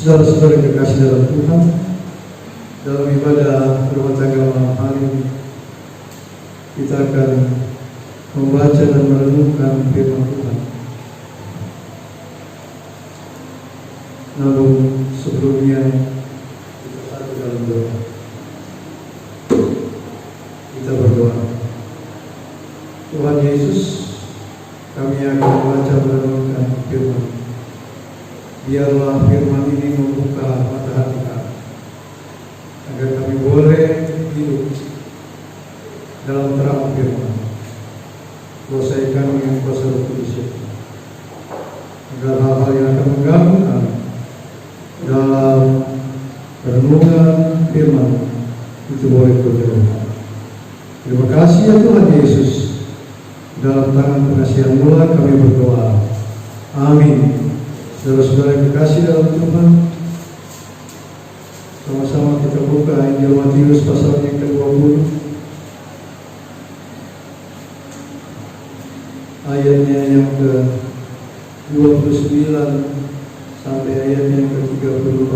Saudara-saudara yang dikasih dalam Tuhan, dalam ibadah rumah tangga malam hari ini, kita akan membaca dan merenungkan firman Tuhan. Namun sebelumnya, berdoa. Kita berdoa. Tuhan Yesus, kami akan membaca merenungkan firman. Biarlah firman ini membuka mata hati kami, agar kami boleh hidup dalam terang firman. Kuasai kami dengan kuasa Roh Kudus itu, agar hal-hal yang akan mengganggu kami dalam renungan firman itu boleh berjalan. Terima kasih ya Tuhan Yesus. Dalam tangan pengasihan Tuhan kami berdoa. Amin. Saudara-saudara yang kekasih dalam Tuhan, sama-sama kita buka Injil Matius pasal yang ke-20, ayatnya yang ke-29 sampai ayatnya yang ke-34.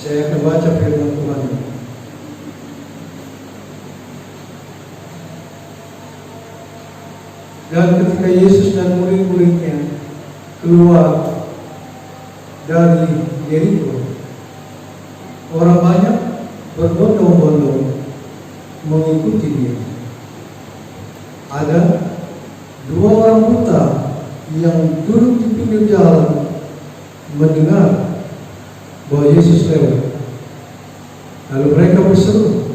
Saya akan baca firman Tuhan. Dan ketika Yesus dan murid-muridnya keluar dari Yeriko, orang banyak berbondong-bondong mengikuti dia. Ada dua orang buta yang duduk di pinggir jalan mendengar bahwa Yesus lewat. Lalu mereka berseru,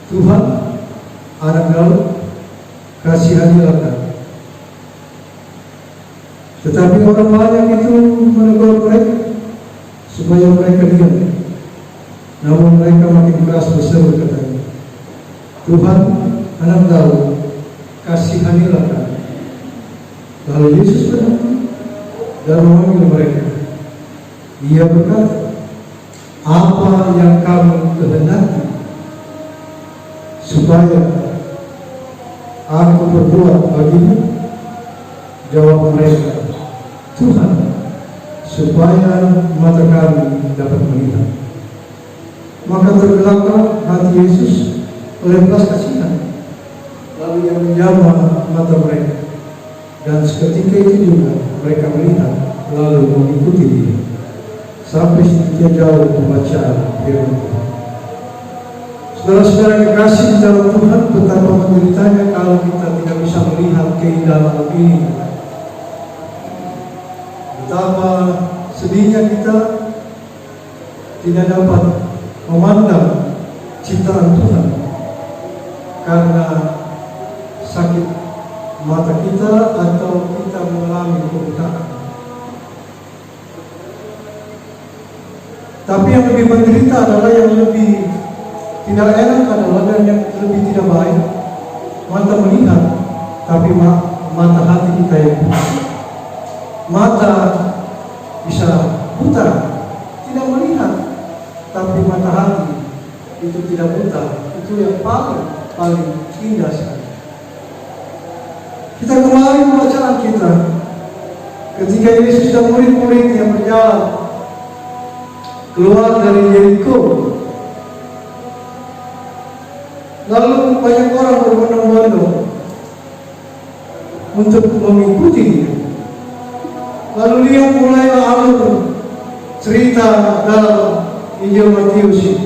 "Tuhan, Anak Daud, kasihanilah kami." Tetapi orang banyak itu menegur mereka supaya mereka diam. Namun mereka makin keras berseru, katanya, "Tuhan, Anak Daud, kasihanilah kami." Lalu Yesus datang dan memanggil mereka. Dia berkata, "Apa yang kamu kehendaki supaya aku berbuat bagimu?" Jawab mereka, "Tuhan, supaya mata kami dapat melihat." Maka tergeraklah hati Yesus oleh belas kasihan, lalu Ia menjamah mata mereka, dan seketika itu juga mereka melihat lalu mengikuti Dia. Sampai sedikit jauh pembacaan firman Tuhan. Saudara-saudara yang kekasih di dalam Tuhan, betapa menderitanya kalau kita tidak bisa melihat keindahan ini. Betapa sedihnya kita tidak dapat memandang ciptaan Tuhan karena sakit mata kita atau kita mengalami kebutaan. Tapi yang lebih menderita adalah, yang lebih tidak enak adalah, dan yang lebih tidak baik, mata melihat tapi mata hati kita yang buta. Mata bisa buta, tidak melihat, tapi mata hati itu tidak buta. Itu yang paling indah sekali. Kita kembali pembacaan kita ketika Yesus dan murid-murid yang berjalan keluar dari Yeriko. Lalu banyak orang berbondong-bondong untuk mengikuti dia. Lalu dia mulai alur cerita dalam Injil Matius.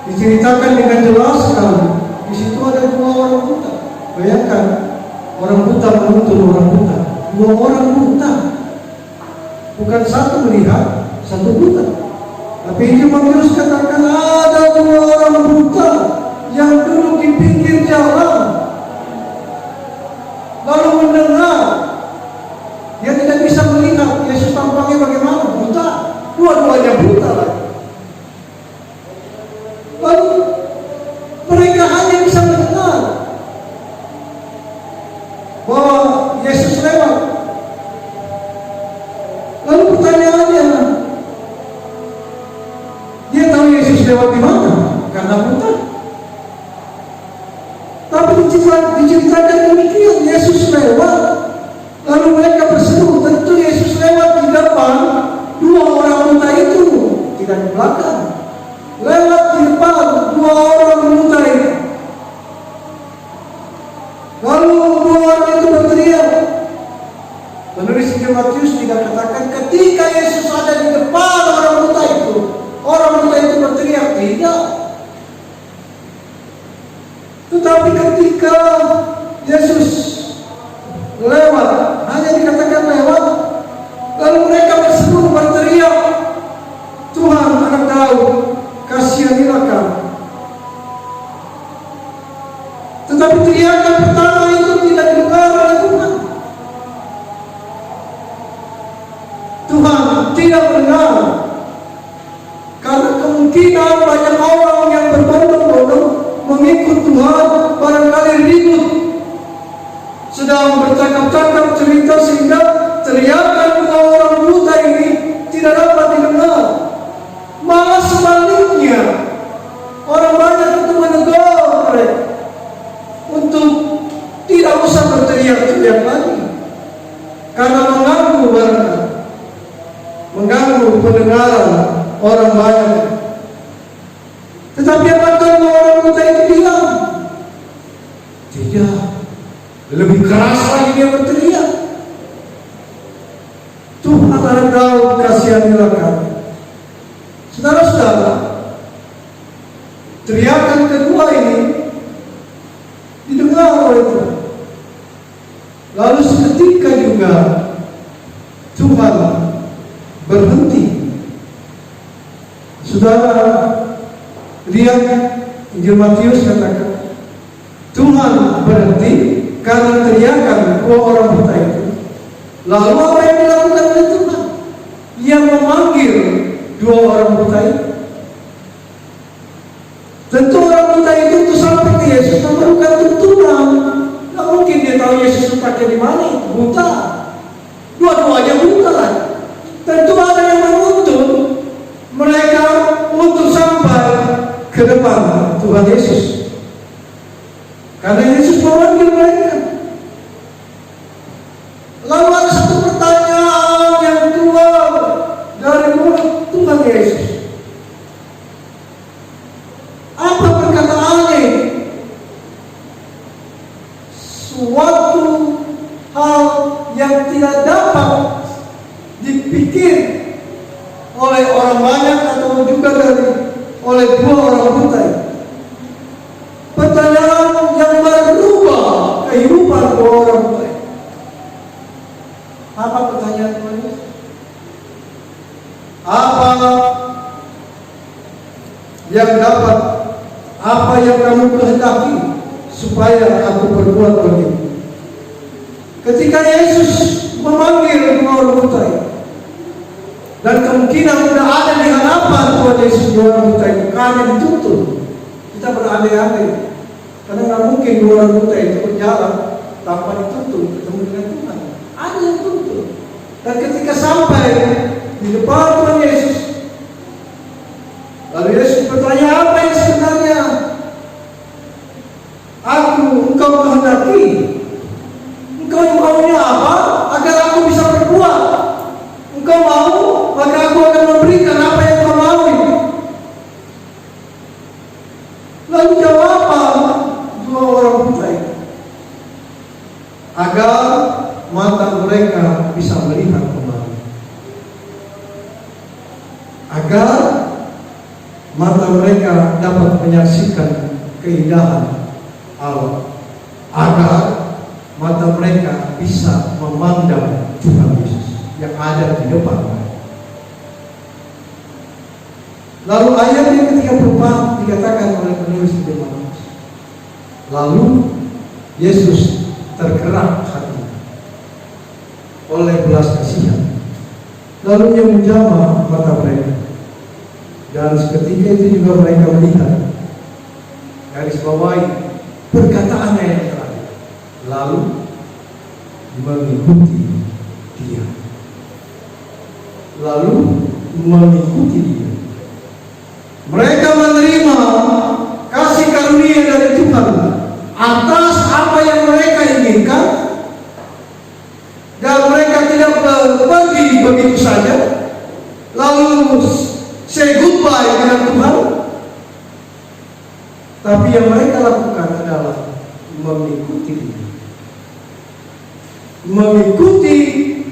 Diceritakan dengan jelas sekali. Di situ ada dua orang buta. Bayangkan, orang buta menuntun orang buta. Dua orang buta, bukan satu melihat, satu buta. Tapi Injil Matius katakan ada dua orang buta yang duduk di pinggir jalan, lalu mendengar. Dia tidak bisa melihat Yesus tampaknya bagaimana, buta. Dua-duanya buta lagi. Lalu mereka hanya bisa mendengar bahwa Yesus lewat. Lalu pertanyaannya, dia tahu Yesus lewat di mana? Karena buta. Tapi diceritakan demikian, Yesus lewat. Lalu mereka berseru, tentu Yesus lewat di depan dua orang buta itu, tidak di belakang. Lewat di depan dua orang buta itu. Lalu Inggris Matius tidak katakan ketika Yesus ada di depan orang buta itu berteriak, tidak. Tetapi ketika Yesus lewat, hanya dikatakan lewat, lalu mereka berseru berteriak, Tuhan anak Daud, kasihanilah kami. Tetapi teriakan pertama itu tidak didengar oleh Tuhan. Tuhan tidak mendengar. Karena kemungkinan banyak orang yang berbondong-bondong mengikut Tuhan, barangkali ribut, sedang bercakap-cakap cerita sehingga teriakan dua orang buta ini tidak dapat didengar. Malah sebaliknya, orang banyak itu menegur mereka untuk tidak usah berteriak-teriak lagi, karena mengganggu pendengaran orang banyak. Tetapi apakah orang buta itu bilang? Tidak. Lebih keras lagi dia berteriak, Tuhan anak Daud, kasihanilah kami. Saudara-saudara, teriakan kedua ini didengar oleh Tuhan. Lalu seketika juga Tuhan berhenti. Saudara lihat Injil Matius katakan Tuhan berhenti karena teriakan dua orang buta itu. Lalu apa yang dilakukan oleh Tuhan? Ia memanggil dua orang buta itu. Tentu orang buta itu sampai ke Yesus memerlukan tuntunan. Tidak mungkin dia tahu Yesus letaknya di mana. Buta. Dua-duanya buta lah. Tentu ada yang menuntun mereka untuk sampai ke depan Tuhan Yesus. Karena Yesus memanggil mereka. Lalu ada satu pertanyaan yang keluar dari mulut Tuhan Yesus. Apa perkataannya? Suatu hal yang tidak dapat dipikir oleh orang banyak atau juga oleh dua orang buta. Pertanyaan yang merubah kehidupan dua orang buta. Apa pertanyaan Tuhan Yesus? Apa yang kamu kehendaki supaya aku berbuat begitu? Ketika Yesus memanggil dua orang buta dan kemungkinan sudah ada di hadapan Tuhan Yesus dua orang buta itu karena dituntun, kita berandai-andai karena nggak mungkin dua orang buta itu berjalan tanpa dituntun ketemu dengan Tuhan. Ada yang tuntun. Dan ketika sampai di depan Tuhan Yesus, lalu Yesus bertanya, apa yang sebenarnya engkau kehendaki? Engkau maunya apa agar aku bisa berbuat? Engkau mau, maka aku akan memberikan apa yang kau mau. Lalu jawaban dua orang buta itu, agar mata mereka bisa melihat kembali, agar mata mereka dapat menyaksikan keindahan Allah, agar mata mereka bisa memandang Tuhan Yesus yang ada di depan mereka. Lalu ayat yang ke-34 dikatakan oleh penulis di depan. Lalu Yesus tergerak hati oleh belas kasihan, lalu ia menjamah mata mereka, dan seketika itu juga mereka melihat. Garis bawahi perkataannya yang terakhir, lalu mengikuti dia. Lalu mengikuti dia. Mereka menerima kasih karunia dari Tuhan atas apa yang mereka inginkan, dan mereka tidak pergi begitu saja lalu say goodbye dengan Tuhan. Tapi yang mereka lakukan adalah mengikuti dia. Mengikuti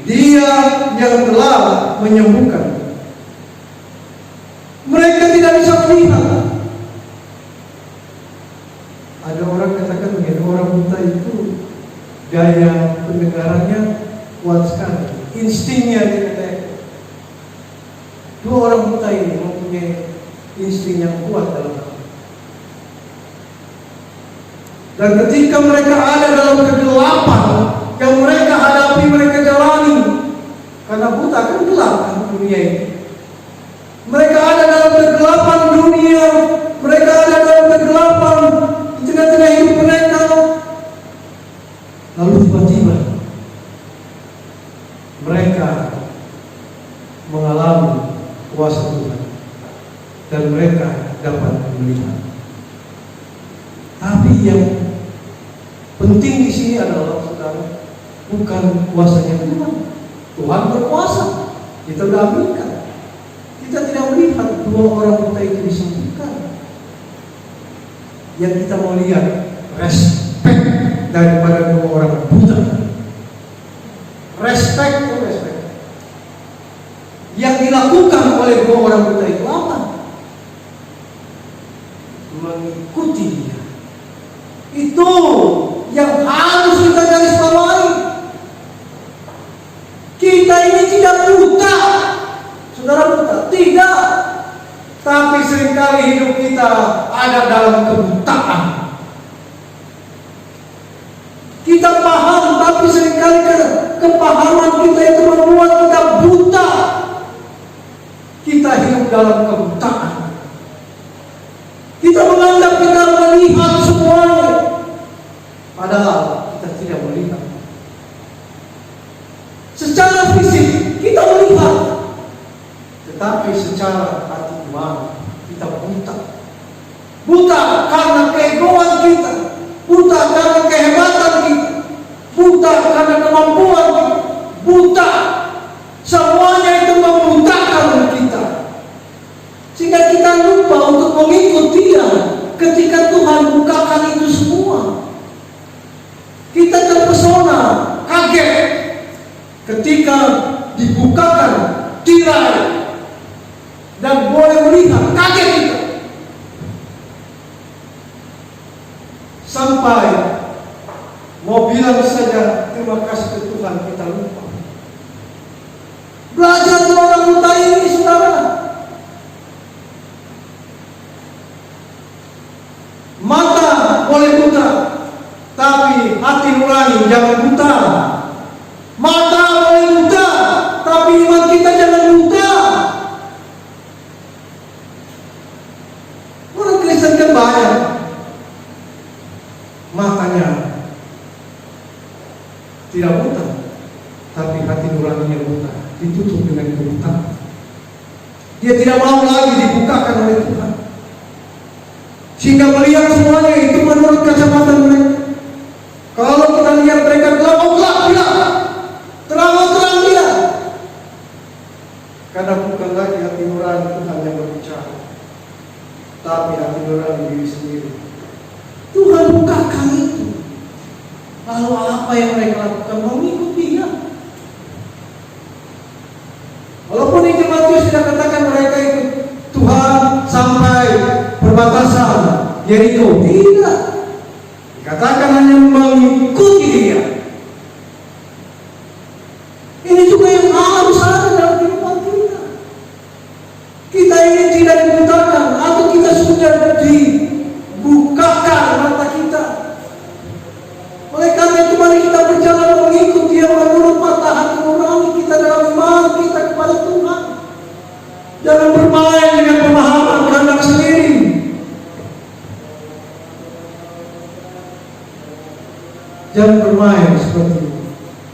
Dia yang telah menyembuhkan. Mereka tidak bisa melihat. Ada orang katakan begini, orang buta itu gaya pendengarannya kuat sekali, instingnya dikatakan. Dua orang buta ini mempunyai insting yang kuat dalam hal. Dan ketika mereka ada dalam kegelapan yang mereka hadapi, mereka jalani, karena buta kan gelap kan dunia ini. Mereka ada dalam kegelapan dunia, mereka ada dalam kegelapan di tengah-tengah hidup mereka. Lalu tiba-tiba mereka mengalami kuasa Tuhan dan mereka dapat melihat. Tapi yang penting di sini adalah, saudara, bukan kuasanya Tuhan. Tuhan berkuasa, kita tidak aminkan. Kita tidak melihat dua orang buta itu disembuhkan. Yang kita mau lihat respect daripada dua orang buta. Respect. Yang dilakukan oleh dua orang buta itu apa? Mengikuti dia. Itu yang harus kita garis bawahi. Kita ini tidak buta, saudara buta, tidak. Tapi seringkali hidup kita ada dalam kebutaan. Kita paham, tapi seringkali kepahaman kita itu membuat kita buta. Kita hidup dalam kebutaan. Kita menganggap kita melihat semuanya, padahal kita tidak melihat. Secara fisik kita melihat, tetapi secara hati nurani kita buta. Buta karena keegoan kita, buta karena kehebatan kita, buta karena kemampuan kita, buta. Semuanya itu membutakan kita, sehingga kita lupa untuk mengikut Dia ketika Tuhan bukakan itu semua. Kita terpesona, kaget ketika dibukakan tirai dan boleh melihat, kaget kita. Sampai mau bilang saja terima kasih ke Tuhan, kita lupa. Belajar orang buta ini, saudara. Mata boleh buta, tapi hati nurani jangan buta. Mata boleh buta, tapi iman kita jangan buta. Orang Kristen kan banyak, matanya tidak buta, tapi hati nuraninya buta, ditutup dengan kebutaan. Dia tidak mau lagi dibukakan oleh Tuhan, sehingga melihat semuanya itu menurut kacamata mereka. Kalau kita lihat mereka gelap, oh gelap dia, terang dia. Karena bukan lagi hati nurani Tuhan yang berbicara, tapi hati nurani diri sendiri. Tuhan bukakan itu. Lalu apa yang mereka lakukan? Mengikut Dia. Walaupun di Matius tidak katakan mereka ikut Tuhan sampai perbatasan Yeriko, tidak. Dikatakan hanya mengikuti Dia. Ini juga yang harus ada dalam kehidupan kita. Kita ini tidak dibutakan, atau kita sudah dibukakan mata kita. Oleh karena itu mari kita berjalan mengikut Dia menurut mata hati nurani kita dalam iman kita kepada Tuhan. Jangan bermain dengan pemahaman kehendak sendiri. Jangan bermain seperti itu,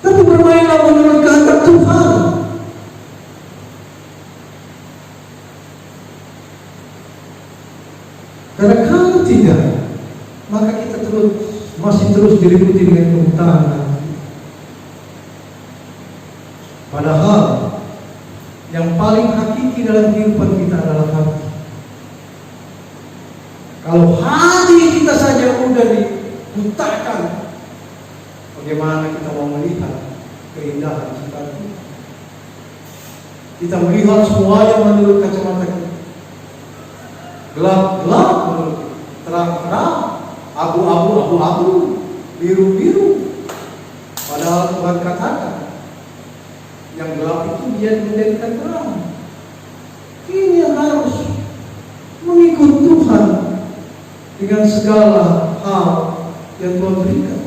tapi bermainlah menurut kehendak Tuhan. Karena kalau tidak, maka kita masih terus diliputi dengan kebutaan. Padahal yang paling hakiki dalam kehidupan kita adalah hati. Kalau hati kita saja sudah dibutakan, bagaimana kita mau melihat keindahan ciptaan Tuhan. Kita melihat semuanya menurut kacamata kita. Gelap-gelap menurut kita, terang-terang, abu-abu, biru-biru. Padahal Tuhan katakan, yang gelap itu dia menjadikan terang. Ini yang harus mengikut Tuhan dengan segala hal yang Tuhan berikan.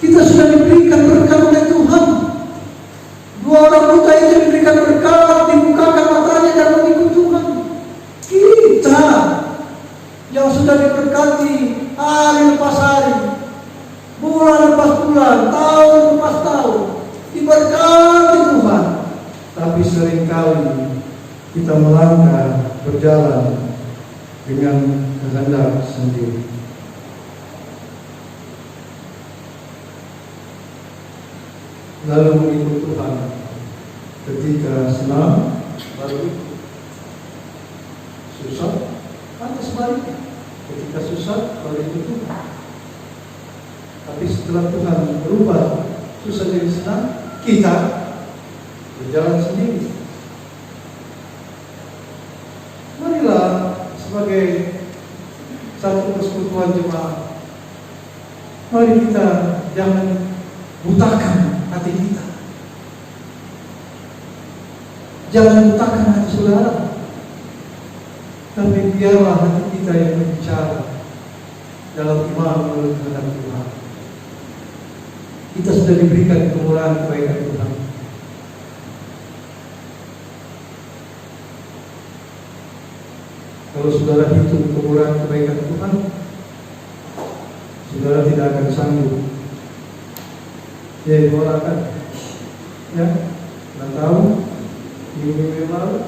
Kita sudah diberikan berkat oleh Tuhan. Dua orang buta itu diberikan berkat, dibukakan matanya dan mengikut Tuhan. Kita yang sudah diberkati hari lepas hari, bulan lepas bulan, tahun lepas tahun, diberkati Tuhan. Tapi seringkali kita melangkah berjalan dengan kehendak sendiri. Lalu mengikut Tuhan ketika senang, lalu susah, atau sebaliknya. Ketika susah, lalu ikut Tuhan. Tapi setelah Tuhan berubah susah jadi senang, kita berjalan sendiri. Marilah sebagai satu persekutuan jemaat, mari kita jangan butakan hati kita. Jangan butakan hati saudara. Tapi biarlah hati kita yang berbicara dalam iman menurut kehendak Tuhan. Kita sudah diberikan kemurahan kebaikan Tuhan. Kalau saudara hitung kemurahan kebaikan Tuhan, saudara tidak akan sanggup. Ya, akan ya, 6 tahun, minggu yang lalu.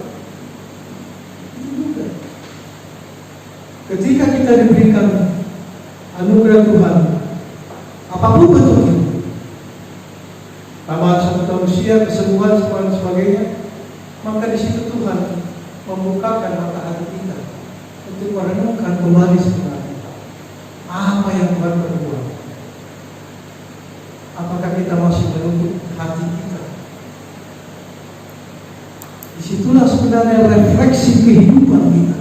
Ketika kita diberikan anugerah Tuhan, apapun bentuknya, tambahan 1 tahun usia, kesembuhan, dan sebagainya, maka di situ Tuhan membukakan mata hati kita untuk merenungkan kembali sebenarnya apa yang Tuhan perbuat. Apakah kita masih menuntut hati kita? Disitulah sebenarnya refleksi kehidupan kita.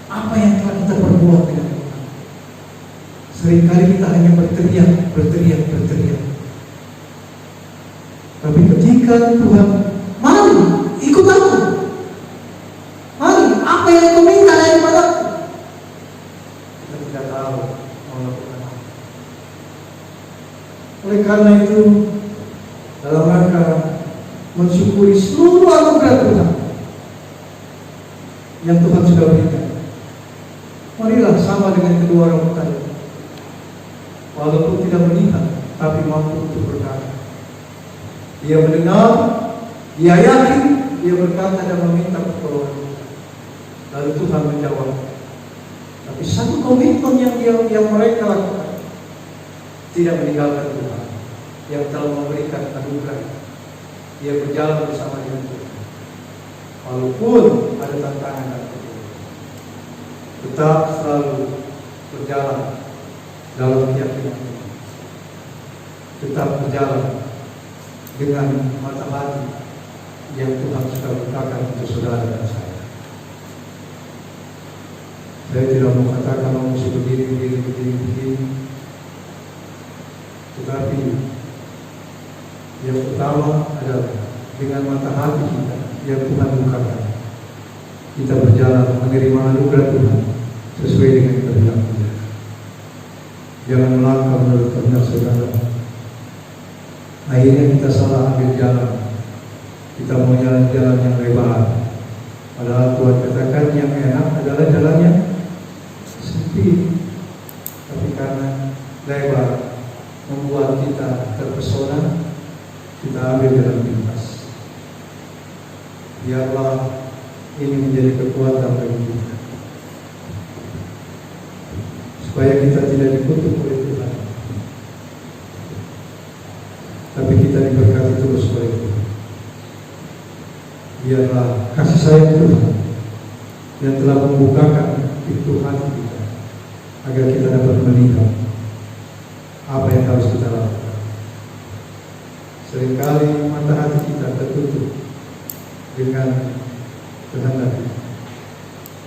Apa yang telah kita perbuat dengan Tuhan? Seringkali kita hanya berteriak. Tapi ketika Tuhan, mari ikut aku. Mari, apa yang kau minta daripadaku? Kita tidak tahu melakukan apa. Oleh karena itu, dalam rangka mensyukuri seluruh anugerah Tuhan yang Tuhan sudah berikan, marilah sama dengan kedua orang buta itu. Walaupun tidak melihat, tapi mampu untuk berkata. Dia mendengar, dia yakin, dia berkata dan meminta pertolongan. Lalu Tuhan menjawab. Tapi satu komitmen yang mereka lakukan, tidak meninggalkan Tuhan yang telah memberikan anugerah. Dia berjalan bersama dengan Tuhan. Walaupun ada tantangan dan pergumulan, tetap selalu berjalan dalam keyakinan Tuhan. Tetap berjalan dengan mata hati yang Tuhan sudah bukakan untuk saudara dan saya. Saya tidak mau katakan mesti begini. Tetapi yang utama adalah dengan mata hati kita yang Tuhan bukakan, kita berjalan menerima anugerah Tuhan sesuai dengan kehendak Dia. Jangan melangkah menurut kehendak saudara. Akhirnya kita salah ambil jalan. Kita mau jalan-jalan yang lebar. Padahal Tuhan katakan yang enak adalah jalan yang sempit. Tapi karena lebar membuat kita terpesona, kita ambil jalan pintas. Biarlah ini menjadi kekuatan bagi kita, supaya kita tidak dikutuk oleh Tuhan, tapi kita diberkati terus oleh Tuhan. Biarlah kasih sayang Tuhan yang telah membukakan pintu hati kita, agar kita dapat melihat apa yang harus kita lakukan. Seringkali mata hati kita tertutup dengan kehendak kita,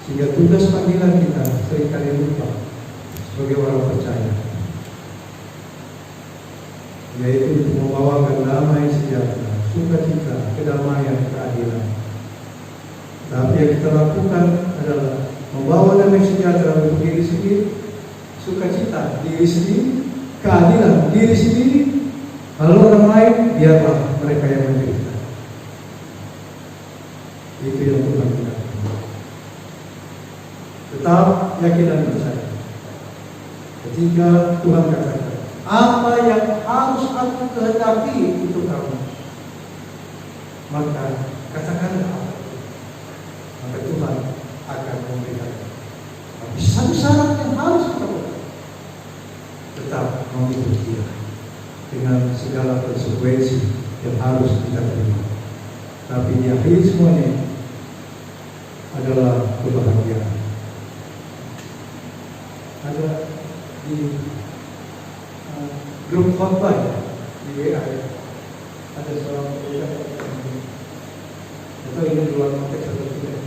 sehingga tugas panggilan kita seringkali lupa sebagai orang percaya, yaitu untuk membawakan damai sejahtera, sukacita, kedamaian, keadilan. Tapi yang kita lakukan adalah membawa damai sejahtera untuk diri sendiri, sukacita diri sendiri, keadilan diri sendiri, lalu orang lain biarlah mereka yang menderita. Itu yang Tuhan katakan. Tetap yakin dan percaya. Ketika Tuhan katakan, apa yang harus aku kehendaki untuk kamu, maka katakanlah apa itu. Maka Tuhan akan memberikan. Tapi satu syarat yang harus kita lakukan, tetap mengikuti Dia dengan segala konsekuensi yang harus kita terima. Tapi di akhir semuanya adalah kebahagiaan. Ada di grup khotbah di WA, ada seorang pendeta, atau ini di luar konteks atau tidak.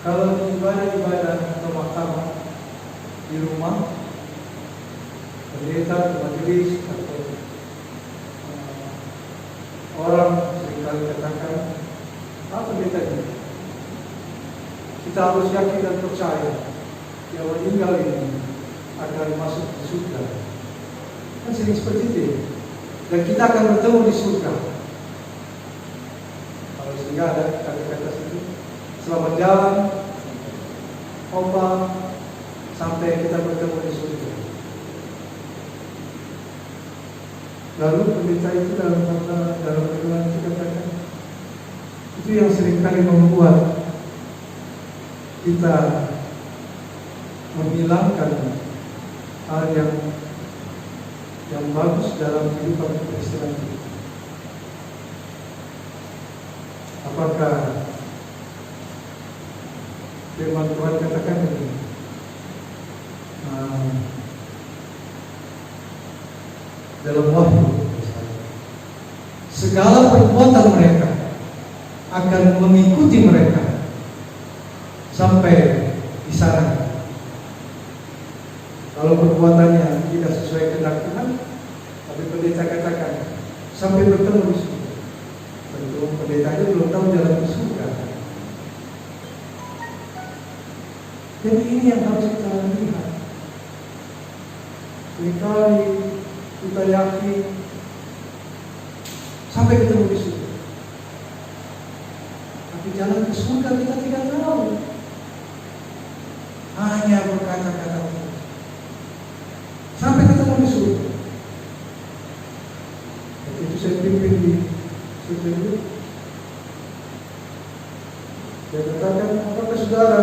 Kalau ibadah atau mahkamah di rumah, pendeta atau majelis atau orang seringkali katakan, apa pendeta ini? Kita harus yakin dan percaya yang meninggal ini akan masuk ke surga. Kan sering seperti itu. Dan kita akan bertemu di surga. Kalau sehingga ada kata-kata situ, selamat jalan, khotbah sampai kita bertemu di surga. Lalu pendeta itu dalam firman itu katakan, itu yang seringkali membuat kita menghilangkan hal yang bagus dalam kehidupan Kristen kita. Apakah firman Tuhan katakan ini? Dalam Wahyu, segala perbuatan mereka akan mengikuti mereka sampai di sana. Kalau perbuatannya tidak sesuai kehendak Tuhan, tapi pendeta katakan sampai bertemu di surga. Tentu pendetanya belum tahu jalan ke surga. Jadi ini yang harus kita lihat. Seringkali kita yakin sampai ketemu di surga, tapi jalan ke surga kita tidak tahu. Hanya berkata-kata sampai ketemu di surga. Waktu itu saya pimpin di surga. Saya katakan, apakah saudara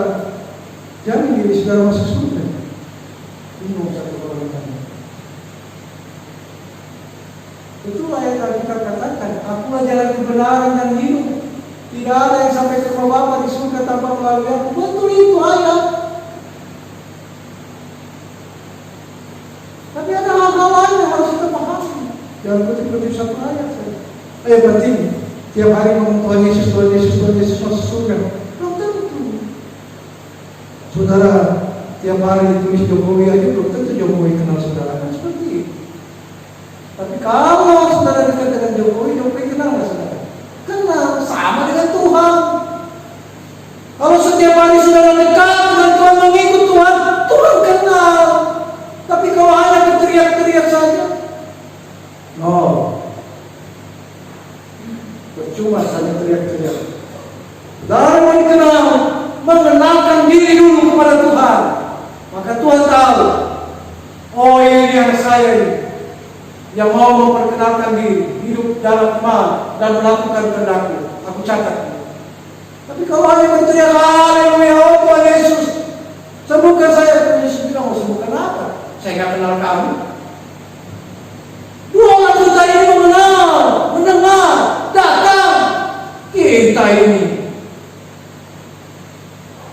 jamin diri saudara masuk surga? Bingung satu orang tanya. Itulah yang tadi kita katakan, akulah jalan kebenaran dan hidup. Tidak ada yang sampai ke rumah Bapa di surga tanpa melalui aku. Betul itu ayat. Tapi ada hal-hal lain yang harus kita pahami. Jangan kutip-kutip satu ayat saja. Berarti tiap hari ngomong Tuhan Yesus, Tuhan Yesus, Tuhan Yesus masuk surga. Belum tentu. Saudara tiap hari ditulis Jokowi aja, belum tentu Jokowi kenal saudara. Kan seperti itu. Tapi kalau saudara dekat dengan Jokowi, Jokowi kenal nggak saudara? Kenal, sama dengan Tuhan. Kalau setiap hari saudara dekat dengan Tuhan, mengikut Tuhan, Tuhan kenal. Tapi kalau hanya berteriak-teriak saja, no, percuma saja teriak-teriak. Saudara mau dikenal, mengenalkan diri dulu kepada Tuhan, maka Tuhan tahu, oh ini yang saya ini, yang mau memperkenalkan diri, hidup dalam iman dan melakukan kehendak-Mu. Aku catat. Tapi kalau hanya berteriak, haleluya, oh Tuhan Yesus, sembuhkan saya. Yesus bilang, mau sembuhkan apa? Saya nggak kenal kamu. 2 juta ini mendengar, datang. Kita ini.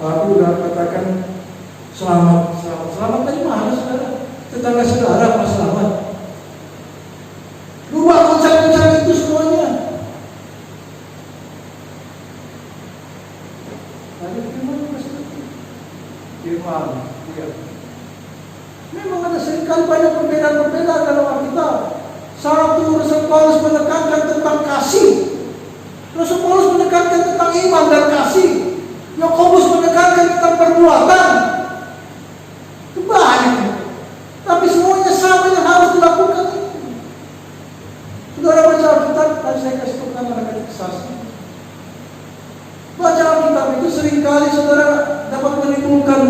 Aku udah katakan selamat dari mana saudara? Tetangga saudara apa selamat? sekali banyak perbedaan-perbedaan dalam Alkitab. Satu, Rasul Paulus menekankan tentang kasih. Rasul Paulus menekankan tentang iman dan kasih. Yakobus menekankan tentang perbuatan. Itu banyak. Tapi semuanya sama yang harus dilakukan. Saudara baca Alkitab, tadi saya kasih tahu anak-anak kesaksi. Baca Alkitab itu seringkali saudara dapat menimbulkan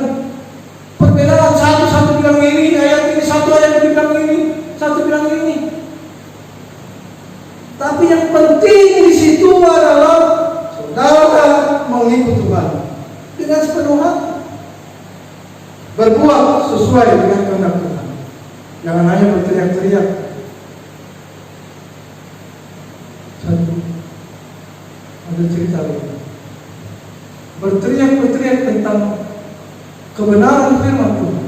perbedaan. Satu bilang ini, ayat ini, satu ayat bilang ini, satu bilang ini. Tapi yang penting di situ adalah saudara mengikut Tuhan dengan sepenuh hati, berbuat sesuai dengan kehendak Tuhan. Jangan hanya berteriak-teriak. Satu, ada cerita ini. Berteriak-teriak tentang kebenaran firman Tuhan.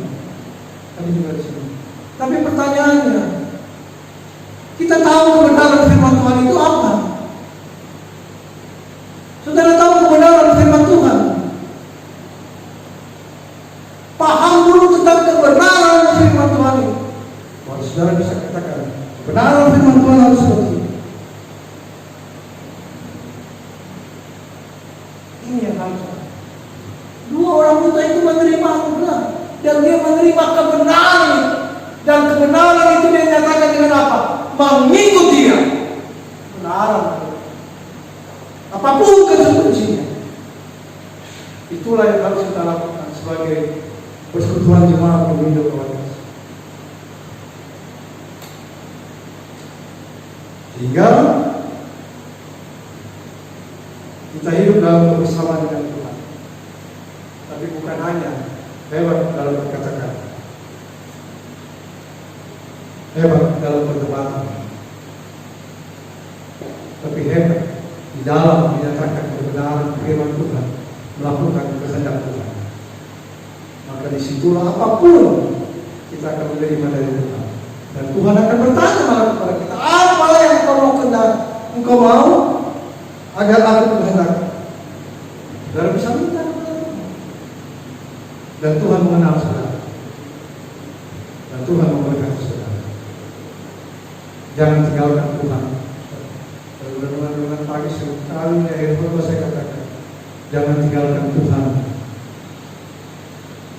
Tadi juga di sini. Tapi pertanyaannya, kita tahu kebenaran firman Tuhan itu apa? Saudara tahu kebenaran firman Tuhan? Paham dulu tentang kebenaran firman Tuhan itu. Baru saudara bisa katakan, kebenaran firman Tuhan harus seperti ini. Ini yang harus. Dua orang buta itu menerima anugerah dan dia menerima kebenaran itu. Dan kebenaran itu dia nyatakan dengan apa? Mengikut dia. Kebenaran. Apapun konsekuensinya. Itulah yang harus kita lakukan sebagai persekutuan jemaat Pemindo Kawan. Sehingga kita hidup dalam kebersamaan dengan Tuhan. Tapi bukan hanya hebat dalam berkata-kata, hebat dalam perdebatan, tapi hebat di dalam menyatakan kebenaran firman Tuhan, melakukan kehendak Tuhan. Maka disitulah apapun kita akan menerima dari Tuhan. Dan Tuhan akan bertanya malah kepada kita, apa yang engkau mau kehendak? Engkau mau agar aku kehendak? Saudara bisa minta kepada Tuhan. Dan Tuhan mengenal saudara. Dan Tuhan memberkati saudara. Jangan tinggalkan Tuhan. Kalau renungan pagi sekali akhir saya katakan, jangan tinggalkan Tuhan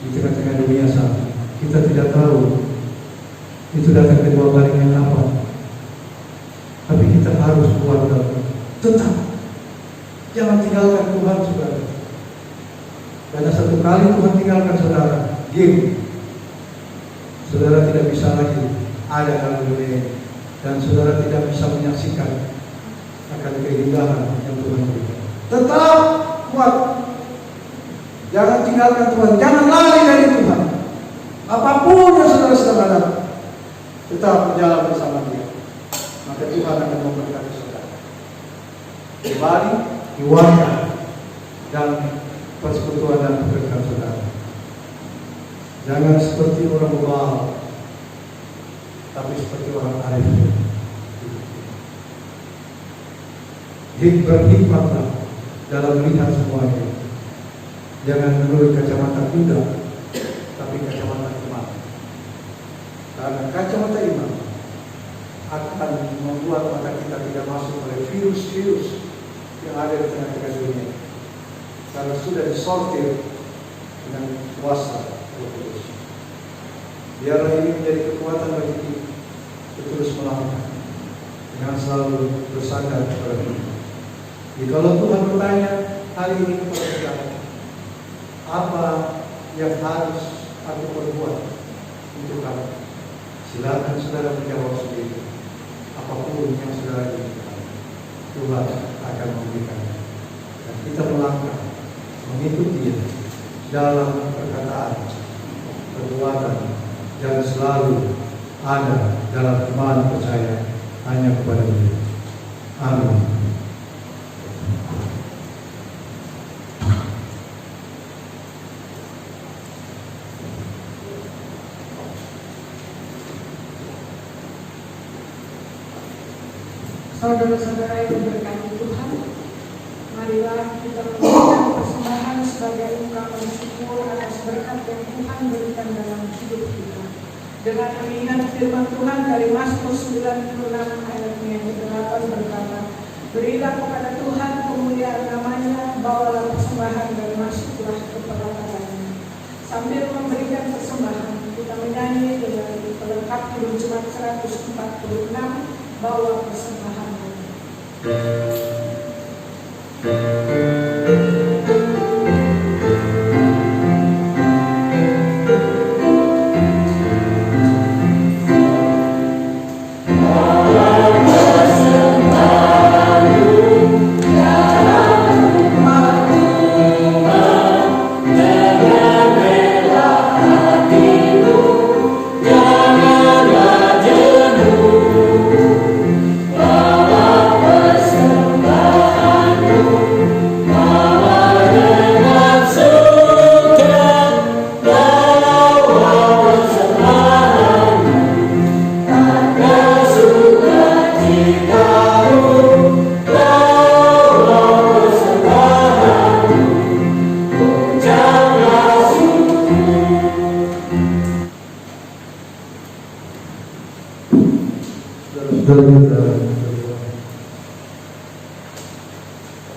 di tengah-tengah dunia saat ini. Kita tidak tahu itu datang kedua kalinya apa. Tapi kita harus kuat dalam tetap. Jangan tinggalkan Tuhan saudara. Karena satu kali Tuhan tinggalkan saudara, diam. Saudara tidak bisa lagi ada dalam dunia ini. Dan saudara tidak bisa menyaksikan akan keindahan yang Tuhan berikan. Tetap kuat. Jangan tinggalkan Tuhan. Jangan lari dari Tuhan. Apapun yang saudara sedang hadapi, tetap berjalan bersama Dia. Maka Tuhan akan memberkati saudara. Kembali, keluarga, dan persekutuan dan pekerjaan saudara. Jangan seperti orang Baal, tapi seperti orang arif. Berhikmatlah dalam melihat semuanya. Jangan menurut kacamata kuda, tapi kacamata iman. Karena kacamata iman akan membuat mata kita tidak masuk oleh virus-virus yang ada di tengah-tengah dunia. Karena sudah disortir dengan kuasa Roh Kudus. Biarlah ini menjadi kekuatan bagi kita terus melakukan dengan selalu bersandar kepada Tuhan. Jadi kalau Tuhan bertanya hari ini kepada kita, apa yang harus aku perbuat untuk kamu? Silakan saudara menjawab sendiri. Apapun yang saudara inginkan, Tuhan akan memberikannya. Dan kita melangkah mengikuti Dia dalam perkataan, perbuatan, dan selalu ada dalam iman percaya hanya kepada Dia. Amin. Saudara-saudara yang diberkati Tuhan, marilah kita memberikan persembahan sebagai ungkapan syukur atas berkat yang Tuhan berikan dalam hidup kita. dengan mengingat firman Tuhan dari Mazmur 96 ayatnya yang ke-8 berkata, berilah kepada Tuhan kemuliaan namanya, bawalah persembahan dan masuklah kepada tangannya. Sambil memberikan persembahan, kita menyanyi dengan pelengkap Kidung Jemaat 146, bawa persembahan.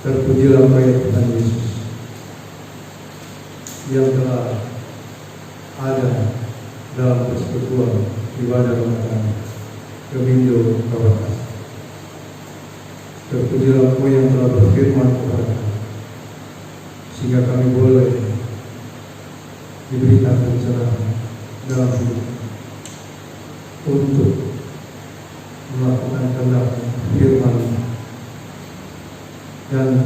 Terpujilah Baik Tuhan Yesus yang telah ada dalam persekutuan ibadah rumah tangga Gemindo Kawakas. Terpujilah Engkau yang telah berfirman kepada kami, sehingga kami boleh diberikan pencerahan dalam hidup untuk melakukan kehendak firman dan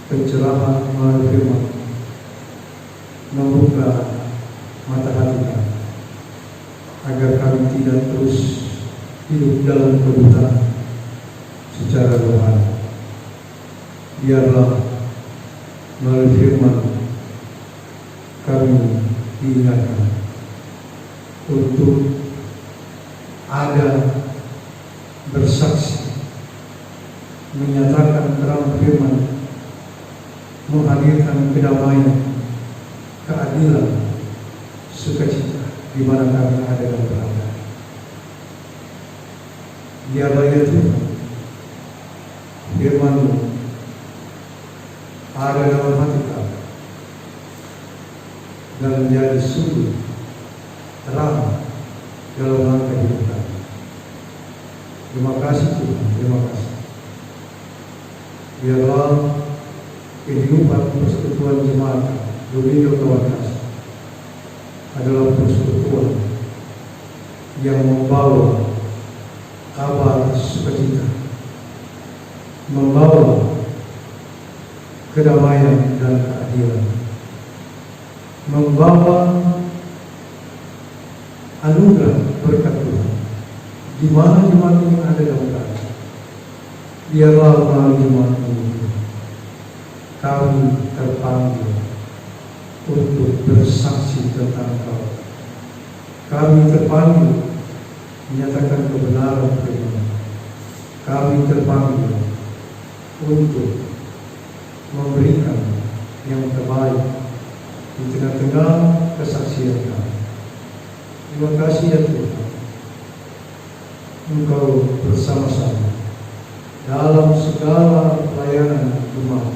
pencerahan melalui firman membuka mata hati kami agar kami tidak terus hidup dalam kebutaan secara rohani. Biarlah melalui firman kami diingatkan untuk ada bersaksi, menyatakan terang firman, menghadirkan kedamaian, keadilan, sukacita di mana kami ada dan berada. Biarlah ya Tuhan, firman-Mu ada dalam hati kami dan menjadi sumber terang dalam langkah hidup kami. Terima kasih Tuhan, terima kasih. Biarlah kehidupan persekutuan jemaat Gemindo Kawakas adalah persekutuan yang membawa kabar sukacita, membawa kedamaian dan keadilan, membawa anugerah berkat Tuhan di mana jemaat ini ada dalam kami. Biarlah melalui jemaat ini kami terpanggil untuk bersaksi tentang Kau. Kami terpanggil menyatakan kebenaran firman. Kami terpanggil untuk memberikan yang terbaik di tengah-tengah kesaksian kami. Terima kasih ya Tuhan, Engkau bersama-sama dalam segala pelayanan jemaat.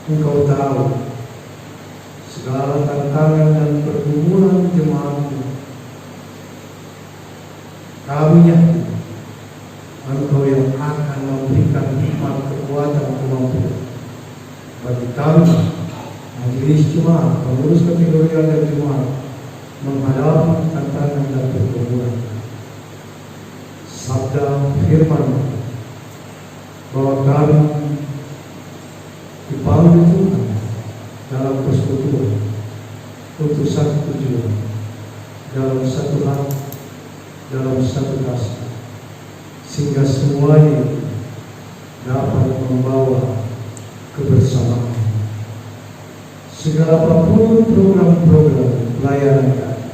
Engkau tahu segala tantangan dan pergumulan jemaat-Mu. Kami yakin Engkau yang akan memberikan hikmat, kekuatan, kemampuan bagi kami, majelis jemaat, pengurus kategori dan jemaat, menghadapi tantangan dan pergumulan. Sabda firman bahwa kami dipanggil Tuhan dalam persekutuan untuk satu tujuan, dalam satu hati, dalam satu kasih, sehingga semuanya dapat membawa kebersamaan. Segala apapun program-program pelayanan kami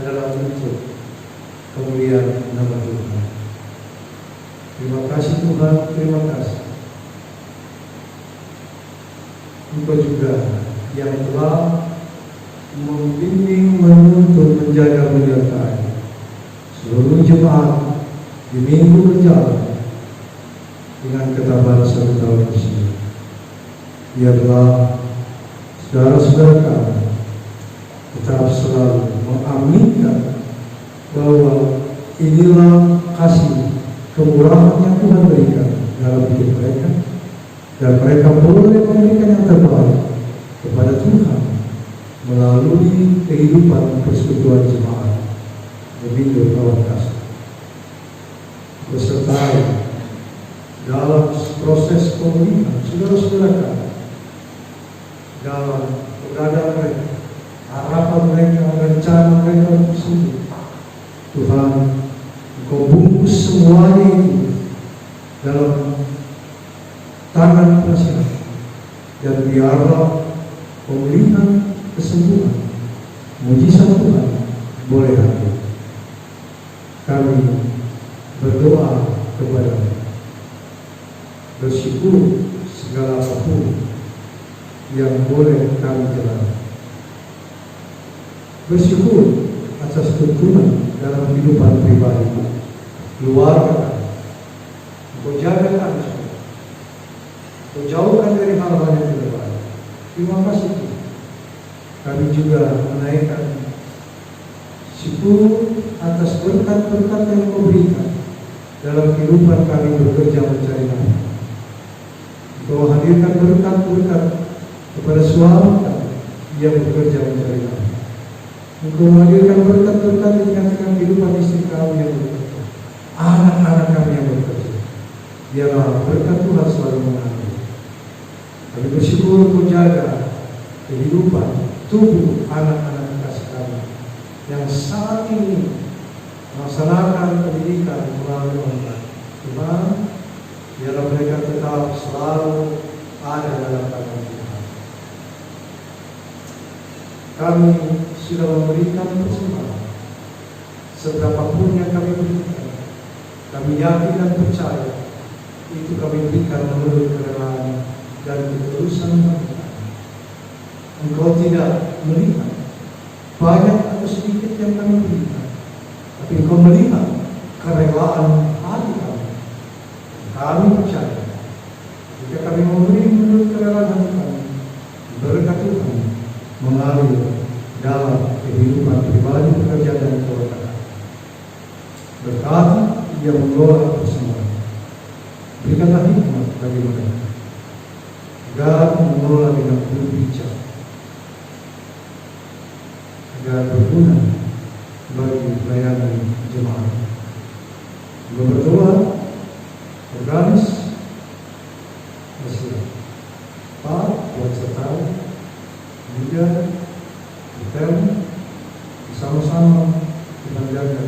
adalah untuk kemuliaan nama Tuhan. Terima kasih Tuhan, terima kasih. Engkau juga yang telah membimbing, menuntun, menjaga, menyertai seluruh jemaat di minggu berjalan dengan ketabahan satu tahun tersebut. Biarlah saudara-saudara kami tetap selalu mengaminkan bahwa inilah kasih kemurahan yang Tuhan berikan dalam hidup mereka, dan mereka boleh memberikan yang terbaik kepada Tuhan melalui kehidupan persekutuan jemaat demi kawan kasih. Bersertai dalam proses pemulihan saudara-saudara kami, dalam keberadaan mereka, harapan mereka, rencana mereka untuk sembuh. Tuhan, Engkau bungkus semuanya itu dalam tangan kuasa, dan biarlah pemulihan, kesembuhan, mujizat Tuhan boleh hadir. Kami berdoa kepada-Mu, bersyukur segala apapun yang boleh kami jalani. Bersyukur atas tuntunan dalam kehidupan pribadi, keluarga kami. Engkau jaga kami semua, Engkau jauhkan dari hal-hal yang tidak baik. Terima kasih Tuhan. Kami juga menaikkan syukur atas berkat-berkat yang Engkau berikan dalam kehidupan kami bekerja mencari nafkah. Engkau hadirkan berkat-berkat kepada suami kami yang bekerja mencari nafkah. Engkau hadirkan berkat-berkat di tengah-tengah kehidupan istri kami yang bekerja, anak-anak kami yang bekerja. Biarlah berkat Tuhan selalu mengalir. Kami bersyukur Engkau jaga kehidupan tubuh anak-anak kasih kami yang saat ini melaksanakan pendidikan melalui online. Tuhan, biarlah mereka tetap selalu ada dalam tangan Tuhan. Kami sudah memberikan persembahan seberapapun yang kami berikan. Kami yakin dan percaya itu kami berikan menurut kerelaan dan ketulusan hati kami. Engkau tidak melihat banyak atau sedikit yang kami berikan, tapi Engkau melihat kerelaan hati kami. Kami percaya jika kami memberi menurut kerelaan hati kami, berkat Tuhan mengalir dalam kehidupan pribadi, pekerjaan, dan keluarga. Berkati yang mengelola persembahan, berikanlah hikmat bagi mereka agar mengelola dengan bijak, agar berguna bagi pelayanan jemaat. Berdoa organis bersiap, Pak buat sertai juga hotel bersama-sama kita jaga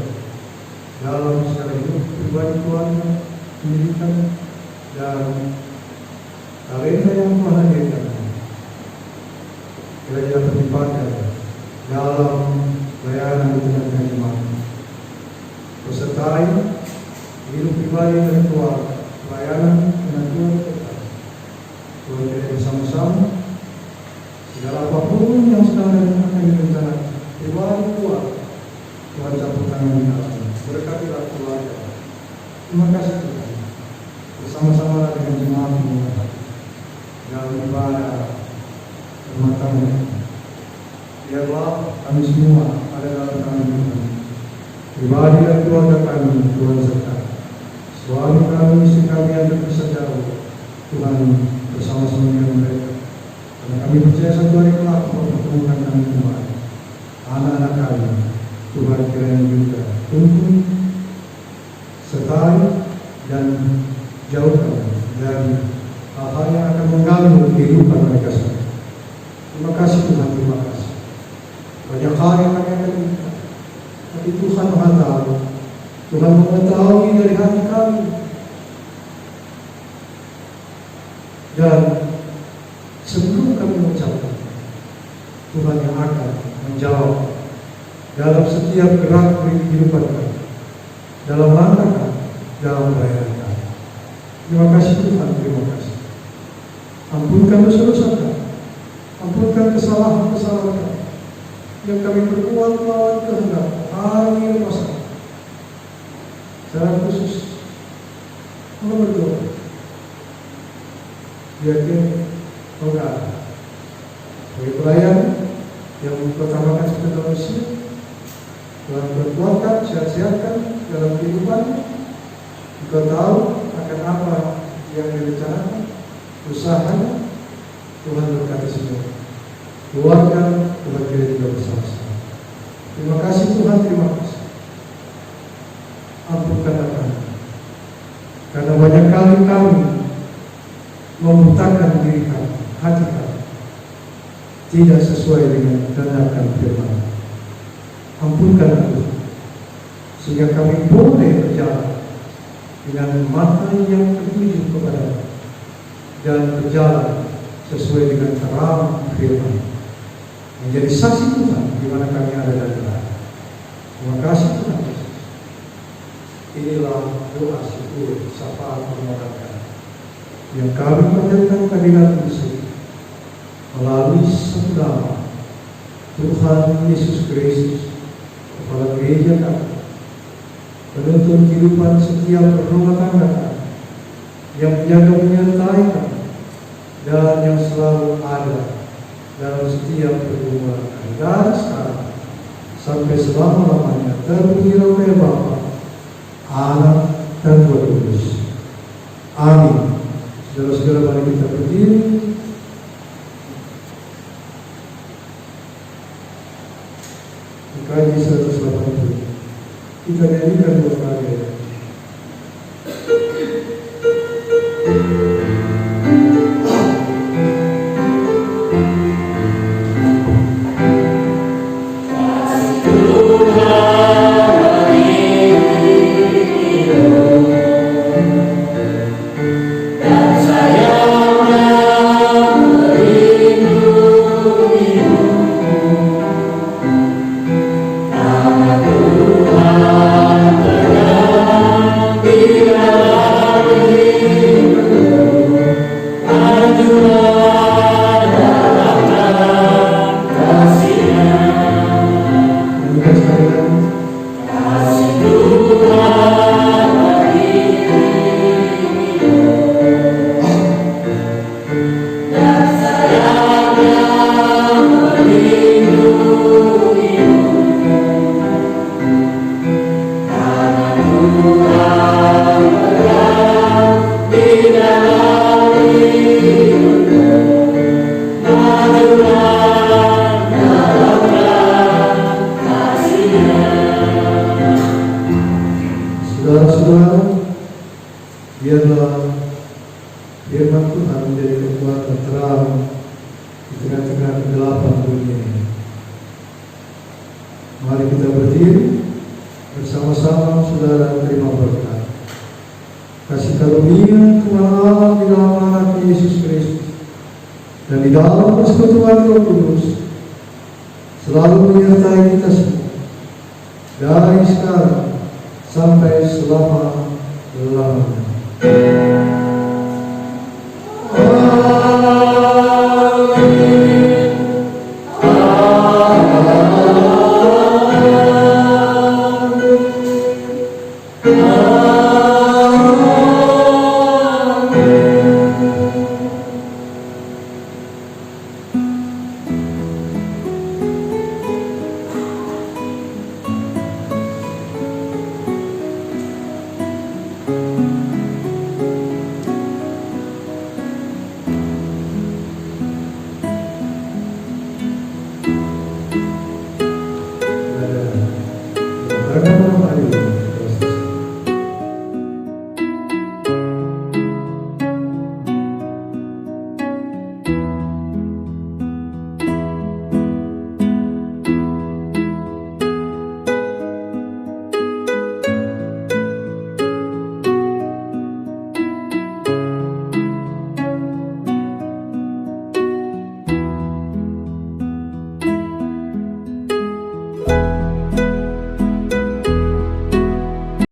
dalam segala hidup pribadi, keluarga, pendidikan, dan talenta yang Tuhan hadirkan. Kira-kira terlibatkan dalam pelayanan di tengah-tengah jemaat. Bersertai hidup pribadi dan keluarga, pelayanan dengan Tuhan kita. Tuhan kita bersama-sama segala apapun yang sedang akan direncanakan pribadi keluarga, Tuhan campur tangan di dalamnya. Berkatilah keluarga. Terima kasih Tuhan. Bersama-sama dengan jemaat ini dalam ibadah rumah tangga. Biarlah kami semua ada dalam tangan Tuhan. Pribadi dan keluarga kami Tuhan sertai. Suami kami, istri kami yang terpisah jauh, Tuhan bersama-sama dengan mereka. Dan kami percaya satu hari kelak mempertemukan kami kembali. Anak-anak kami, Tuhan kiranya juga tuntun, sertai, dan jauhkan dari hal-hal yang akan mengganggu kehidupan mereka sendiri. Terima kasih Tuhan, terima kasih. Banyak hal yang kami akan minta, tapi Tuhan Maha tahu. Tuhan mengetahui dari hati kami, dan sebelum kami mengucapkan, Tuhan yang akan menjawab dalam setiap gerak kehidupan kami, dalam langkah kami, dalam pelayanan kami. Terima kasih Tuhan, terima kasih. Ampunkan dosa-dosa kami, ampunkan kesalahan-kesalahan kami, yang kami perbuat melawan kehendak hari masa. Secara khusus, Allah berdoa, biarkan Allah sebagai pelayan yang mengutamakan segenap manusia, Tuhan berkuatkan, sehat-sehatkan dalam kehidupan. Engkau tahu akan apa yang direncanakan, usahanya, Tuhan berkati semua. Keluarga, Tuhan kira juga bersama-sama. Terima kasih Tuhan, terima kasih. Ampunkanlah kami, karena banyak kali kami membutakan diri kami, hati kami, tidak sesuai dengan kehendak firman. Ampunkanlah Tuhan, sehingga kami boleh berjalan dengan mata yang tertuju kepada dan berjalan sesuai dengan terang firman, menjadi saksi Tuhan di mana kami ada dan berada. Terima kasih Tuhan Yesus. Inilah doa syukur syafaat permohonan yang kami panjatkan kehadirat Yesus melalui saudara Tuhan Yesus Kristus, Kepala Gereja kami, penuntun kehidupan setiap rumah tangga kami, yang menjaga menyertai kami, dan yang selalu ada dalam setiap pergumulan kami dari sekarang sampai selama-lamanya. Terpujilah oleh Bapa, Anak, dan Roh Kudus. Amin. Saudara-saudara, mari kita berdiri. Kaji 180. Kita nyanyikan dua kali. Saudara-saudara, biarlah firman Tuhan menjadi kekuatan terang di tengah-tengah kegelapan dunia ini. Mari kita berdiri bersama-sama, saudara, terima berkat. Kasih karunia Tuhan Allah di dalam anak Yesus Kristus dan di dalam persekutuan Roh Kudus selalu menyertai kita semua dari sekarang sampai selama-lamanya. Amin.